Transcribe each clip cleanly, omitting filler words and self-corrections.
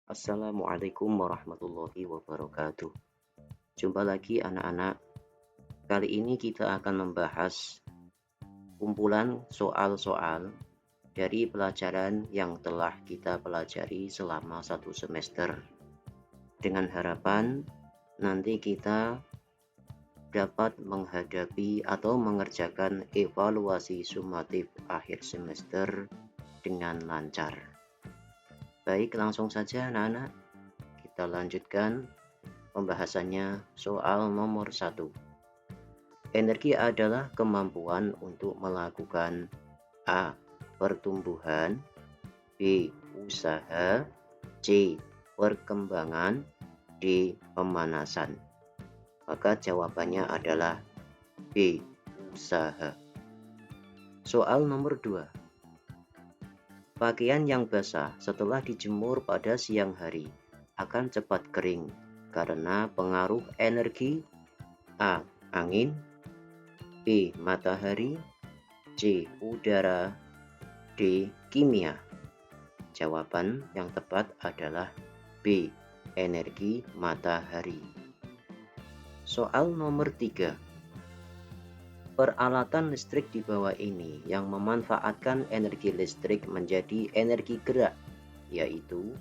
Assalamualaikum warahmatullahi wabarakatuh. Jumpa lagi anak-anak. Kali ini kita akan membahas kumpulan soal-soal dari pelajaran yang telah kita pelajari selama satu semester. Dengan harapan nanti kita dapat menghadapi atau mengerjakan evaluasi sumatif akhir semester dengan lancar. Baik, langsung saja anak-anak. Kita lanjutkan pembahasannya. Soal nomor 1. Energi adalah kemampuan untuk melakukan A. Pertumbuhan, B. Usaha, C. Perkembangan, D. Pemanasan. Maka jawabannya adalah B. Usaha. Soal nomor 2. Pakaian yang basah setelah dijemur pada siang hari akan cepat kering karena pengaruh energi A. Angin, B. Matahari, C. Udara, D. Kimia. Jawaban yang tepat adalah B. Energi matahari. Soal nomor 3. Peralatan listrik di bawah ini yang memanfaatkan energi listrik menjadi energi gerak, yaitu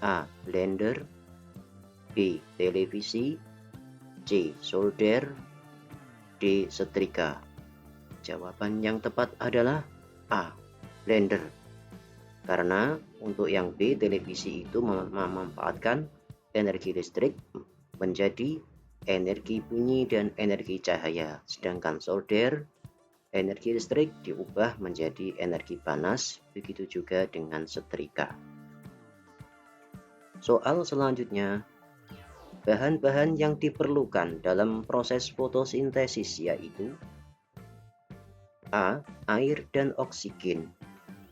A. Blender, B. Televisi, C. Solder, D. Setrika. Jawaban yang tepat adalah A. Blender. Karena untuk yang B, televisi itu memanfaatkan energi listrik menjadi energi bunyi dan energi cahaya, sedangkan solder energi listrik diubah menjadi energi panas, begitu juga dengan setrika. Soal selanjutnya, bahan-bahan yang diperlukan dalam proses fotosintesis yaitu A. Air dan oksigen,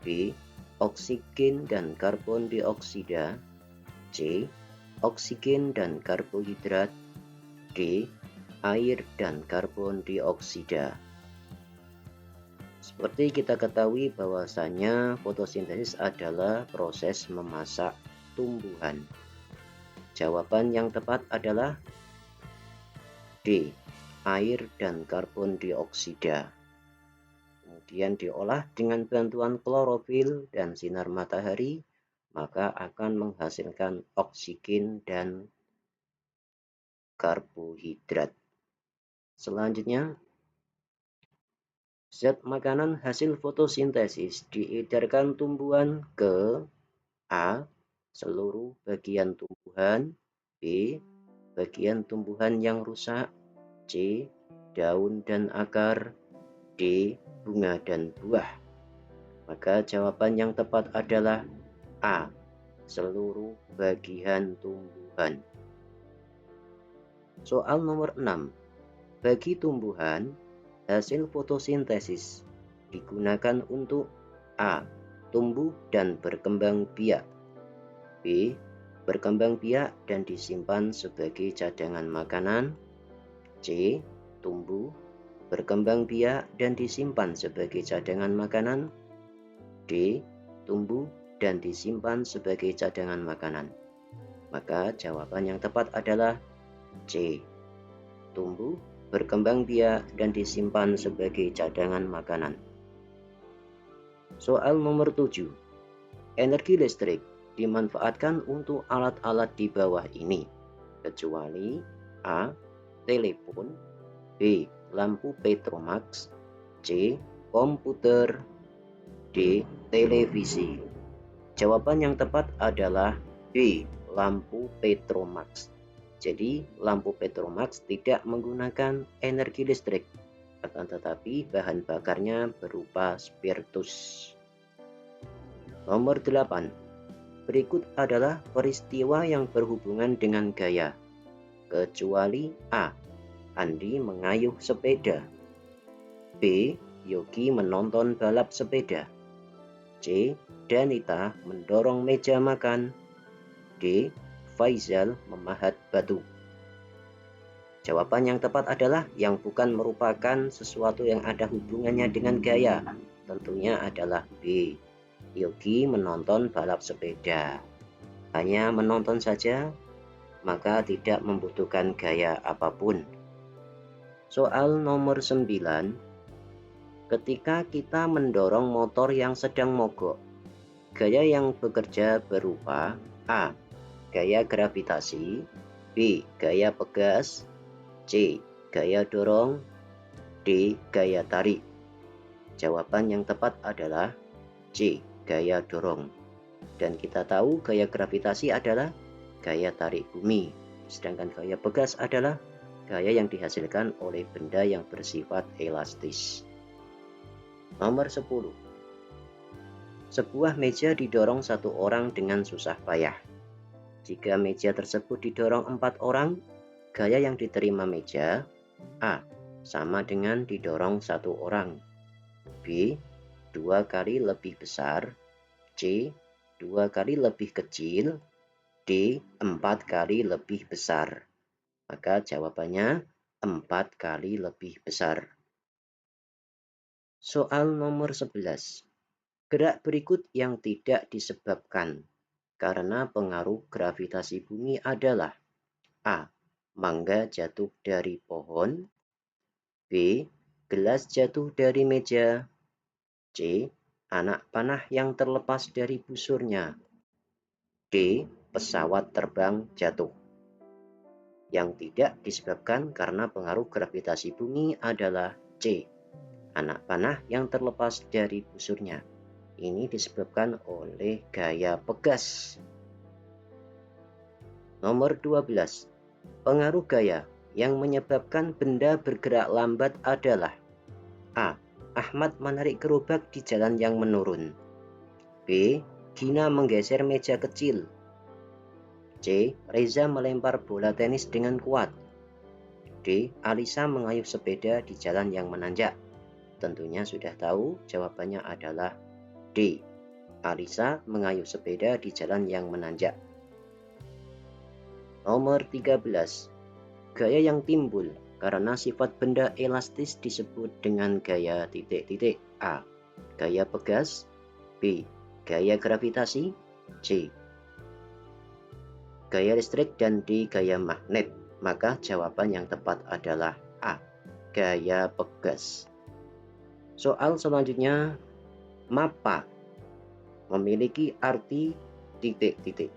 B. Oksigen dan karbon dioksida, C. Oksigen dan karbohidrat, D. Air dan karbon dioksida. Seperti kita ketahui bahwasanya fotosintesis adalah proses memasak tumbuhan. Jawaban yang tepat adalah D. Air dan karbon dioksida. Kemudian diolah dengan bantuan klorofil dan sinar matahari, maka akan menghasilkan oksigen dan karbohidrat. Selanjutnya, zat makanan hasil fotosintesis diedarkan tumbuhan ke A. Seluruh bagian tumbuhan, B. Bagian tumbuhan yang rusak, C. Daun dan akar, D. Bunga dan buah. Maka jawaban yang tepat adalah A. Seluruh bagian tumbuhan. Soal nomor 6. Bagi tumbuhan, hasil fotosintesis digunakan untuk A. Tumbuh dan berkembang biak, B. Berkembang biak dan disimpan sebagai cadangan makanan, C. Tumbuh, berkembang biak dan disimpan sebagai cadangan makanan, D. Tumbuh dan disimpan sebagai cadangan makanan. Maka jawaban yang tepat adalah C. Tumbuh, berkembang biak dan disimpan sebagai cadangan makanan. Soal nomor 7. Energi listrik dimanfaatkan untuk alat-alat di bawah ini, kecuali A. Telepon, B. Lampu Petromax, C. Komputer, D. Televisi. Jawaban yang tepat adalah B. Lampu Petromax. Jadi lampu Petromax tidak menggunakan energi listrik, akan tetapi bahan bakarnya berupa spiritus. Nomor 8. Berikut adalah peristiwa yang berhubungan dengan gaya, kecuali A. Andi mengayuh sepeda, B. Yogi menonton balap sepeda, C. Danita mendorong meja makan, D. Faizal memahat batu. Jawaban yang tepat adalah yang bukan merupakan sesuatu yang ada hubungannya dengan gaya. Tentunya adalah B. Yogi menonton balap sepeda. hanya menonton saja, maka tidak membutuhkan gaya apapun. Soal nomor 9, ketika kita mendorong motor yang sedang mogok, gaya yang bekerja berupa A. Gaya gravitasi, B. Gaya pegas, C. Gaya dorong, D. Gaya tarik. Jawaban yang tepat adalah C. Gaya dorong. Dan kita tahu gaya gravitasi adalah gaya tarik bumi, sedangkan gaya pegas adalah gaya yang dihasilkan oleh benda yang bersifat elastis. Nomor 10. Sebuah meja didorong satu orang dengan susah payah. Jika meja tersebut didorong 4 orang, gaya yang diterima meja A. Sama dengan didorong satu orang, B. 2 kali lebih besar, C. 2 kali lebih kecil, D. 4 kali lebih besar. Maka jawabannya 4 kali lebih besar. Soal nomor 11. Gerak berikut yang tidak disebabkan karena pengaruh gravitasi bumi adalah A. Mangga jatuh dari pohon, B. Gelas jatuh dari meja, C. Anak panah yang terlepas dari busurnya, D. Pesawat terbang jatuh. Yang tidak disebabkan karena pengaruh gravitasi bumi adalah C. Anak panah yang terlepas dari busurnya. Ini disebabkan oleh gaya pegas. Nomor 12. Pengaruh gaya yang menyebabkan benda bergerak lambat adalah A. Ahmad menarik gerobak di jalan yang menurun, B. Gina menggeser meja kecil, C. Reza melempar bola tenis dengan kuat, D. Alisa mengayuh sepeda di jalan yang menanjak. Tentunya sudah tahu jawabannya adalah D. Alisa mengayuh sepeda di jalan yang menanjak. Nomor 13. Gaya yang timbul karena sifat benda elastis disebut dengan gaya titik-titik. A. Gaya pegas, B. Gaya gravitasi, C. Gaya listrik, dan D. Gaya magnet. Maka jawaban yang tepat adalah A. Gaya pegas. Soal selanjutnya, mapa memiliki arti titik-titik.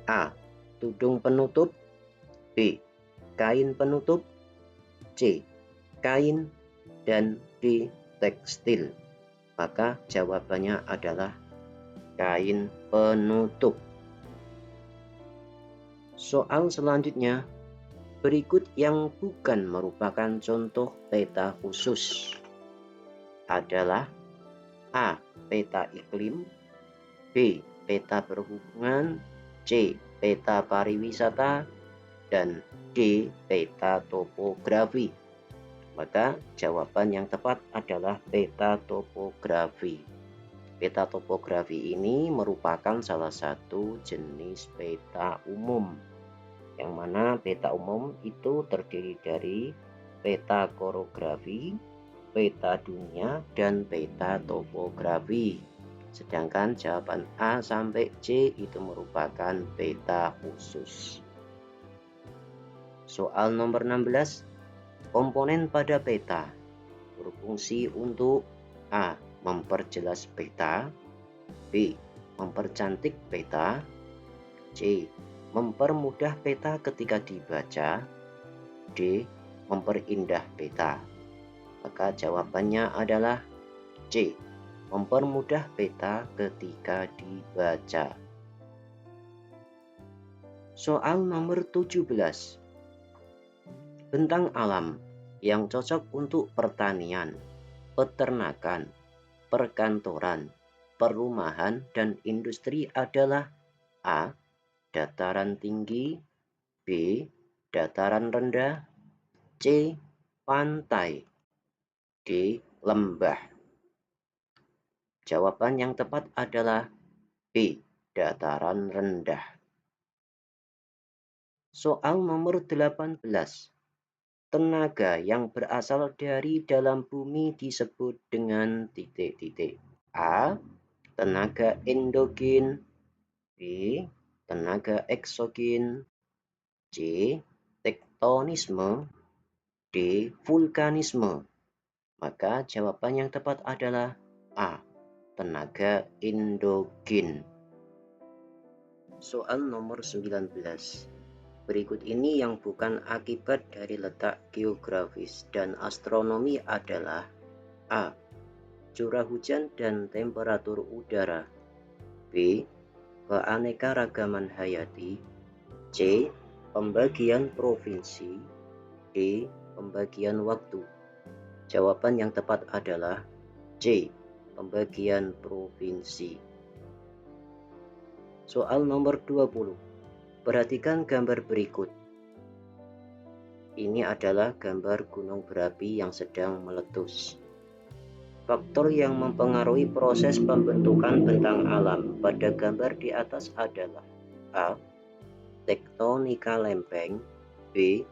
A. Tudung penutup, B. Kain penutup, C. Kain, dan D. Tekstil. Maka jawabannya adalah kain penutup. Soal selanjutnya, berikut yang bukan merupakan contoh peta khusus adalah A. Peta iklim, B. Peta perhubungan, C. Peta pariwisata, dan D. Peta topografi. Maka jawaban yang tepat adalah peta topografi. Peta topografi ini merupakan salah satu jenis peta umum, yang mana peta umum itu terdiri dari peta korografi, peta dunia, dan peta topografi. Sedangkan jawaban A sampai C itu merupakan peta khusus. Soal nomor 16. Komponen pada peta berfungsi untuk A. Memperjelas peta, B. Mempercantik peta, C. Mempermudah peta ketika dibaca, D. Memperindah peta. Maka jawabannya adalah C. Mempermudah peta ketika dibaca. Soal nomor 17. Bentang alam yang cocok untuk pertanian, peternakan, perkantoran, perumahan, dan industri adalah A. Dataran tinggi, B. Dataran rendah, C. Pantai, D. Lembah. Jawaban yang tepat adalah B. Dataran rendah. Soal nomor 18. Tenaga yang berasal dari dalam bumi disebut dengan titik-titik. A. Tenaga endogen, B. tenaga eksogen, C. tektonisme, D. vulkanisme. Maka jawaban yang tepat adalah A. tenaga endogen. Soal nomor 19. Berikut ini yang bukan akibat dari letak geografis dan astronomi adalah A. curah hujan dan temperatur udara, B. keanekaragaman hayati, C. pembagian provinsi, D. pembagian waktu. Jawaban yang tepat adalah C. pembagian provinsi. Soal nomor 20. Perhatikan gambar berikut. Ini adalah gambar gunung berapi yang sedang meletus. Faktor yang mempengaruhi proses pembentukan bentang alam pada gambar di atas adalah A. tektonika lempeng, B.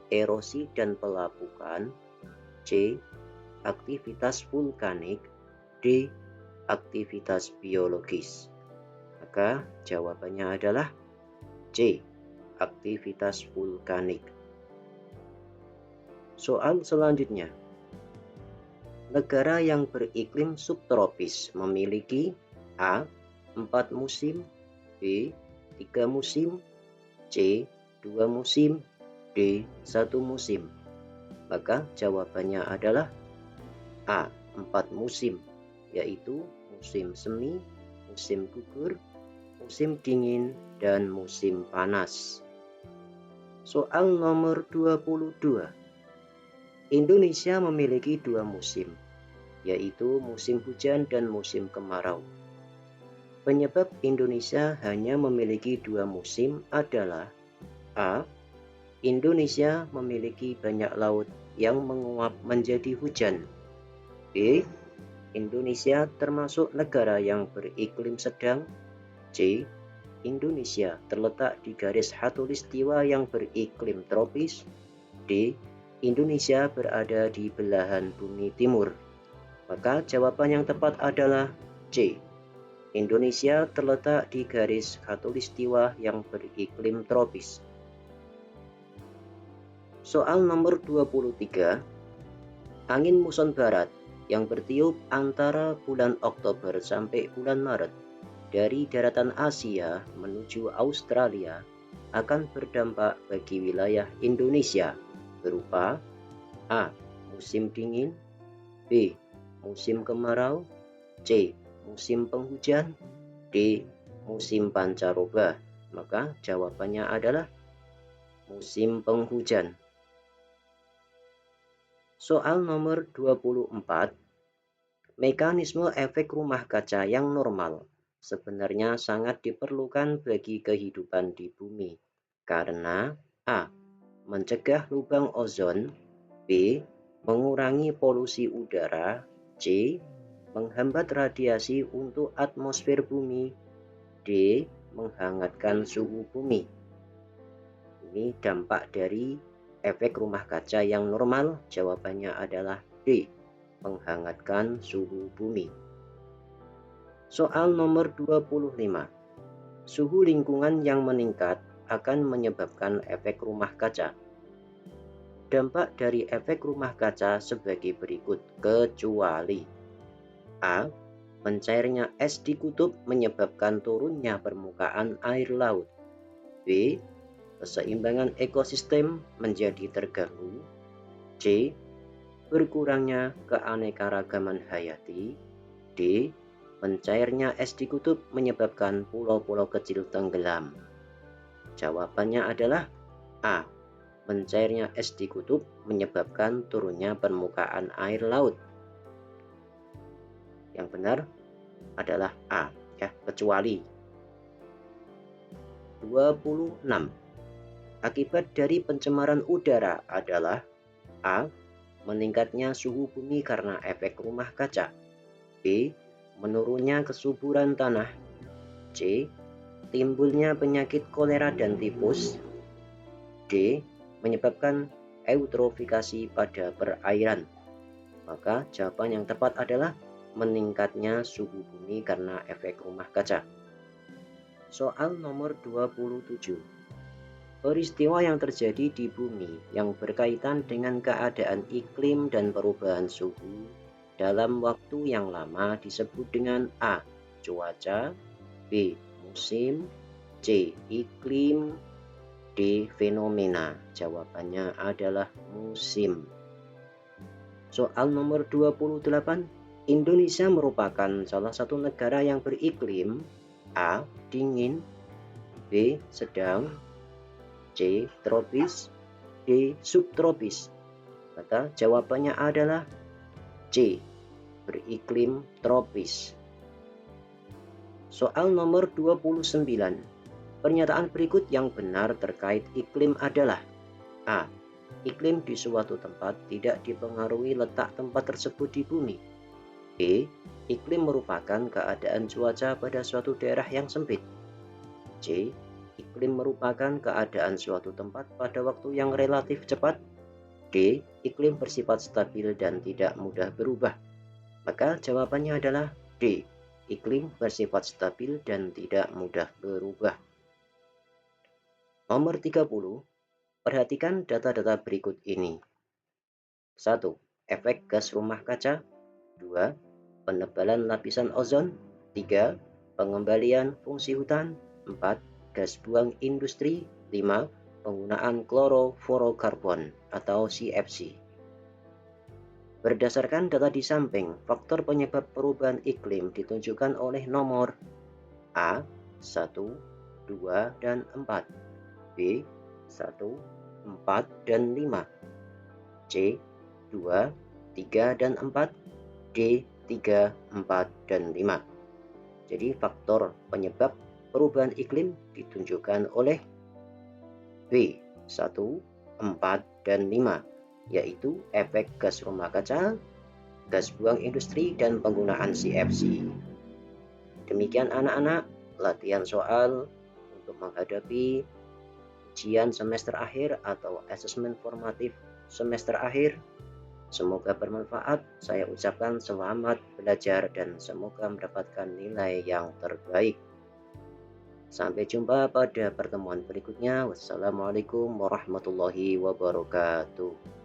erosi dan pelapukan, C. aktivitas vulkanik, D. aktivitas biologis. Maka jawabannya adalah C. aktivitas vulkanik. Soal selanjutnya. Negara yang beriklim subtropis memiliki A. 4 musim, B. 3 musim, C. 2 musim, D. 1 musim. Maka jawabannya adalah A. 4 musim, yaitu musim semi, musim gugur, musim dingin, dan musim panas. Soal nomor 22. Indonesia memiliki 2 musim, yaitu musim hujan dan musim kemarau. Penyebab Indonesia hanya memiliki 2 musim adalah A. Indonesia memiliki banyak laut yang menguap menjadi hujan, B. Indonesia termasuk negara yang beriklim sedang, C. Indonesia terletak di garis khatulistiwa yang beriklim tropis, D. Indonesia berada di belahan bumi timur. Maka jawaban yang tepat adalah C. Indonesia terletak di garis khatulistiwa yang beriklim tropis. Soal nomor 23. Angin muson barat yang bertiup antara bulan Oktober sampai bulan Maret dari daratan Asia menuju Australia akan berdampak bagi wilayah Indonesia berupa A. musim dingin, B. musim kemarau, C. musim penghujan, D. musim pancaroba. Maka jawabannya adalah musim penghujan. Soal nomor 24. Mekanisme efek rumah kaca yang normal sebenarnya sangat diperlukan bagi kehidupan di bumi karena A. mencegah lubang ozon, B. mengurangi polusi udara, C. menghambat radiasi untuk atmosfer bumi, D. menghangatkan suhu bumi. Ini dampak dari efek rumah kaca yang normal. Jawabannya adalah D. menghangatkan suhu bumi. Soal nomor 25. Suhu lingkungan yang meningkat akan menyebabkan efek rumah kaca. Dampak dari efek rumah kaca sebagai berikut kecuali A. mencairnya es di kutub menyebabkan turunnya permukaan air laut, B. keseimbangan ekosistem menjadi terganggu, C. berkurangnya keanekaragaman hayati, D. mencairnya es di kutub menyebabkan pulau-pulau kecil tenggelam. Jawabannya adalah A. mencairnya es di kutub menyebabkan turunnya permukaan air laut. Yang benar adalah A, ya, kecuali. 26. Akibat dari pencemaran udara adalah A. meningkatnya suhu bumi karena efek rumah kaca, B. menurunnya kesuburan tanah, C. timbulnya penyakit kolera dan tifus, D. menyebabkan eutrofikasi pada perairan. Maka jawaban yang tepat adalah meningkatnya suhu bumi karena efek rumah kaca. Soal nomor 27. Peristiwa yang terjadi di bumi yang berkaitan dengan keadaan iklim dan perubahan suhu dalam waktu yang lama disebut dengan A. Cuaca, B. Musim, C. Iklim, D. Fenomena. Jawabannya adalah musim. Soal nomor 28. Indonesia merupakan salah satu negara yang beriklim A. Dingin, B. Sedang, C. Tropis, D. Subtropis. Maka jawabannya adalah C. Beriklim tropis. Soal nomor 29. Pernyataan berikut yang benar terkait iklim adalah A. Iklim di suatu tempat tidak dipengaruhi letak tempat tersebut di bumi. B. Iklim merupakan keadaan cuaca pada suatu daerah yang sempit. C. Iklim merupakan keadaan suatu tempat pada waktu yang relatif cepat. D. Iklim bersifat stabil dan tidak mudah berubah. Maka jawabannya adalah D. Iklim bersifat stabil dan tidak mudah berubah. Nomor 30. Perhatikan data-data berikut ini. 1. Efek gas rumah kaca. 2. Penebalan lapisan ozon. 3. Pengembalian fungsi hutan. 4. Gas buang industri. 5. Penggunaan klorofluorokarbon atau CFC. Berdasarkan data di samping, faktor penyebab perubahan iklim ditunjukkan oleh nomor A. 1, 2, dan 4, B. 1, 4, dan 5, C. 2, 3, dan 4, D. 3, 4, dan 5. Jadi faktor penyebab perubahan iklim ditunjukkan oleh B. 1, 4, dan 5, yaitu efek gas rumah kaca, gas buang industri, dan penggunaan CFC. Demikian anak-anak, latihan soal untuk menghadapi ujian semester akhir atau asesmen formatif semester akhir. Semoga bermanfaat. Saya ucapkan selamat belajar dan semoga mendapatkan nilai yang terbaik. Sampai jumpa pada pertemuan berikutnya. Wassalamualaikum warahmatullahi wabarakatuh.